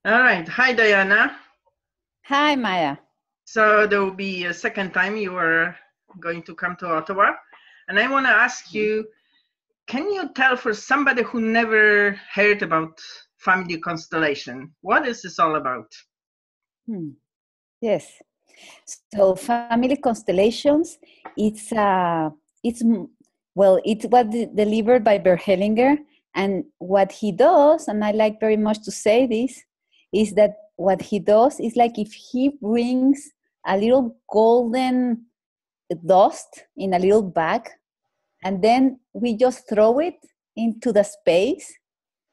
All right. Hi, Diana. Hi, Maya. So there will be a second time you are going to come to Ottawa. And I want to ask you, can you tell for somebody who never heard about family constellation, what is this all about? Yes. So family constellations, it's it's it's what delivered by Bert Hellinger, and what he does, and I like very much to say this, is that what he does is like if he brings a little golden dust in a little bag, and then we just throw it into the space,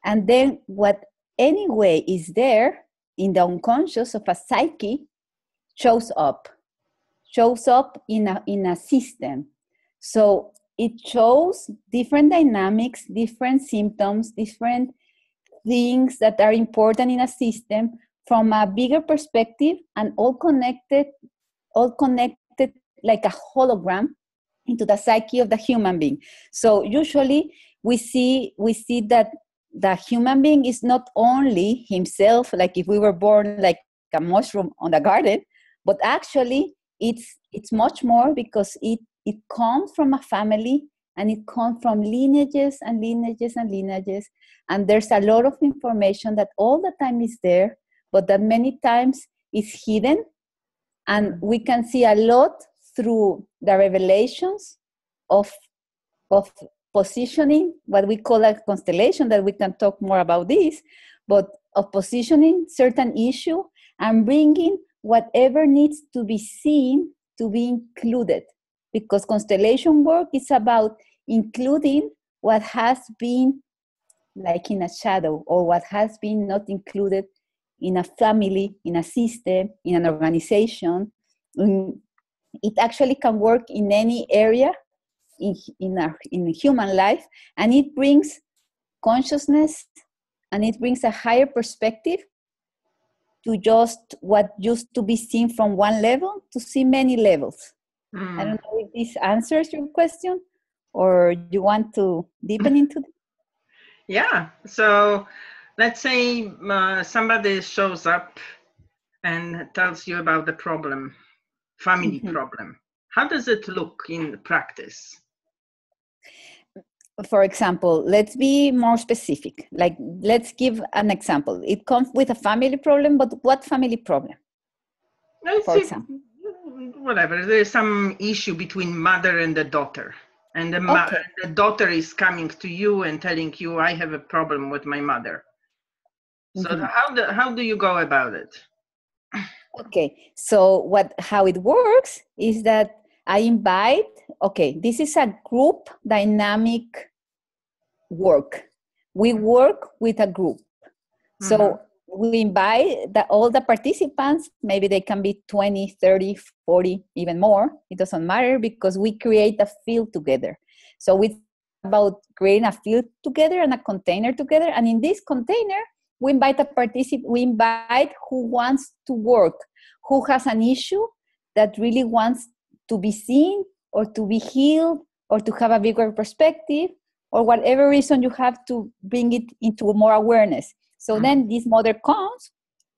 and then what anyway is there in the unconscious of a psyche shows up in a system. So it shows different dynamics, different symptoms, different things that are important in a system from a bigger perspective, and all connected like a hologram into the psyche of the human being. So usually we see that the human being is not only himself, like if we were born like a mushroom on the garden, but actually it's much more, because it comes from a family, and it comes from lineages and lineages and lineages, and there's a lot of information that all the time is there, but that many times is hidden, and we can see a lot through the revelations of of positioning, what we call a constellation, that we can talk more about this, but of positioning certain issue and bringing whatever needs to be seen to be included, because constellation work is about including what has been like in a shadow, or what has been not included in a family, in a system, in an organization. It actually can work in any area in human life, and it brings consciousness, and it brings a higher perspective to just what used to be seen from one level to see many levels. I don't know if this answers your question, or you want to deepen into it. Yeah. So let's say somebody shows up and tells you about the problem, family problem. How does it look in practice? For example, let's be more specific. Like, let's give an example. It comes with a family problem, but what family problem? For example, whatever. There's some issue between mother and the daughter, and the daughter is coming to you and telling you, "I have a problem with my mother." So how do you go about it? Okay, so how it works is that I invite, okay, this is a group dynamic work. We work with a group. So we invite all the participants, maybe they can be 20, 30, 40, even more. It doesn't matter, because we create a field together. So it's about creating a field together and a container together. And in this container, we invite we invite who wants to work, who has an issue that really wants to be seen or to be healed or to have a bigger perspective, or whatever reason you have to bring it into more awareness. So then this mother comes,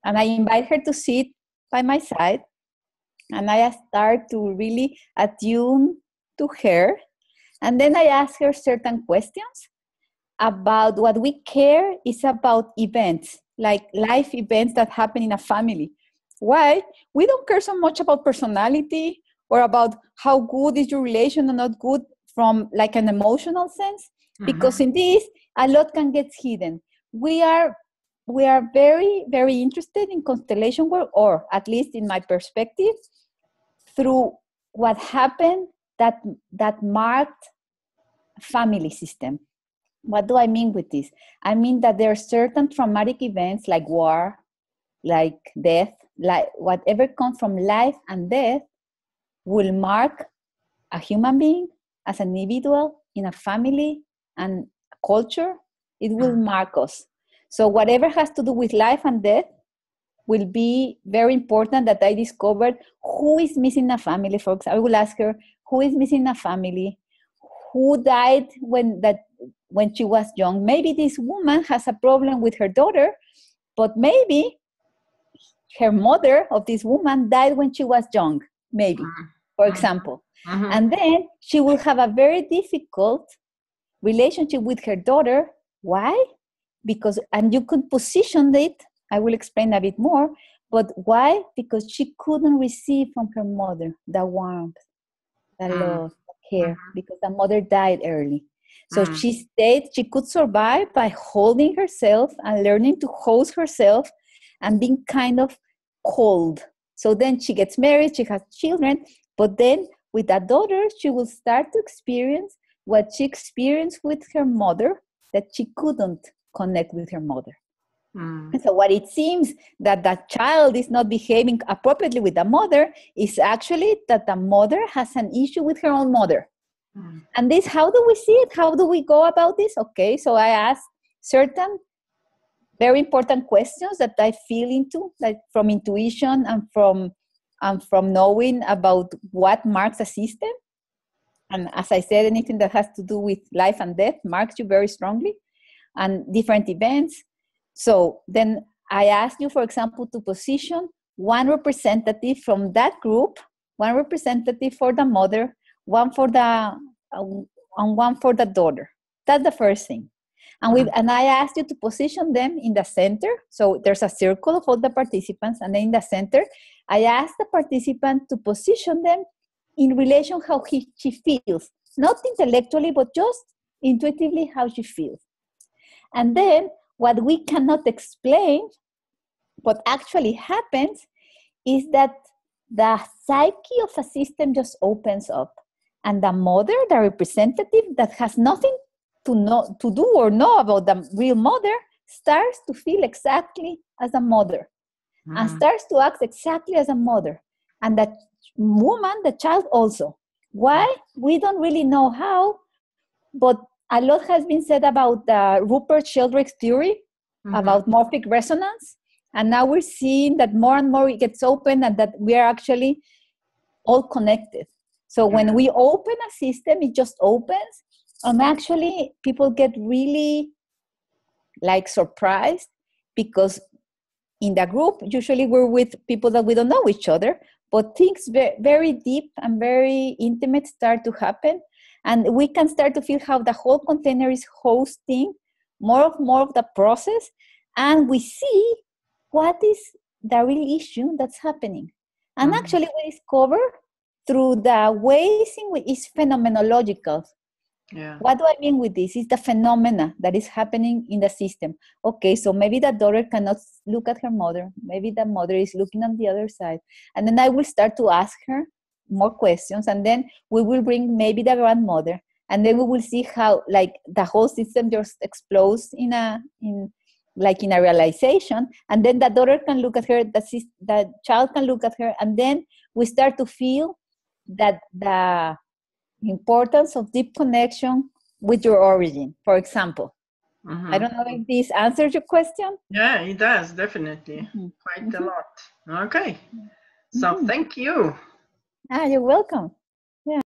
and I invite her to sit by my side, and I start to really attune to her. And then I ask her certain questions about what we care is about events, like life events that happen in a family. Why? We don't care so much about personality or about how good is your relation or not good from like an emotional sense, because in this, a lot can get hidden. We are very, very interested in constellation work, or at least in my perspective, through what happened that marked family system. What do I mean with this? I mean that there are certain traumatic events like war, like death, like whatever comes from life and death will mark a human being as an individual in a family and culture. It will mark us. So whatever has to do with life and death will be very important, that I discovered who is missing a family. For example, I will ask her, who is missing a family? Who died when she was young? Maybe this woman has a problem with her daughter, but maybe her mother of this woman died when she was young, maybe, for example. And then she will have a very difficult relationship with her daughter. Why? Because, and you could position it, I will explain a bit more, but why? Because she couldn't receive from her mother the warmth, the love, the care, because the mother died early. So she stayed, she could survive by holding herself and learning to host herself and being kind of cold. So then she gets married, she has children, but then with that daughter, she will start to experience what she experienced with her mother, that she couldn't connect with her mother. And so what it seems that that child is not behaving appropriately with the mother is actually that the mother has an issue with her own mother. And this, how do we see it? How do we go about this? Okay, so I asked certain very important questions that I feel into, like from intuition and from knowing about what marks a system. And as I said, anything that has to do with life and death marks you very strongly, and different events. So then I asked you, for example, to position one representative from that group, one representative for the mother, one for the and one for the daughter. That's the first thing. And I asked you to position them in the center. So there's a circle of all the participants, and then in the center, I asked the participant to position them in relation how she feels, not intellectually, but just intuitively how she feels. And then what we cannot explain, what actually happens, is that the psyche of a system just opens up. And the mother, the representative that has nothing to do or know about the real mother, starts to feel exactly as a mother and starts to act exactly as a mother. And that woman, the child also. Why? We don't really know how, but a lot has been said about the Rupert Sheldrake's theory about morphic resonance. And now we're seeing that more and more it gets open and that we are actually all connected. So when we open a system, it just opens. And actually, people get really like surprised because in the group, usually we're with people that we don't know each other, but things very deep and very intimate start to happen. And we can start to feel how the whole container is hosting more of the process. And we see what is the real issue that's happening. And actually we discover through the ways in which it's phenomenological. What do I mean with this? It's the phenomena that is happening in the system. Okay, so maybe the daughter cannot look at her mother. Maybe the mother is looking on the other side. And then I will start to ask her more questions. And then we will bring maybe the grandmother. And then we will see how like the whole system just explodes in a realization. And then the daughter can look at her, the child can look at her. And then we start to feel that the importance of deep connection with your origin, for example. I don't know if this answers your question. Yeah, it does, definitely. Quite a lot. Okay. So thank you. You're welcome.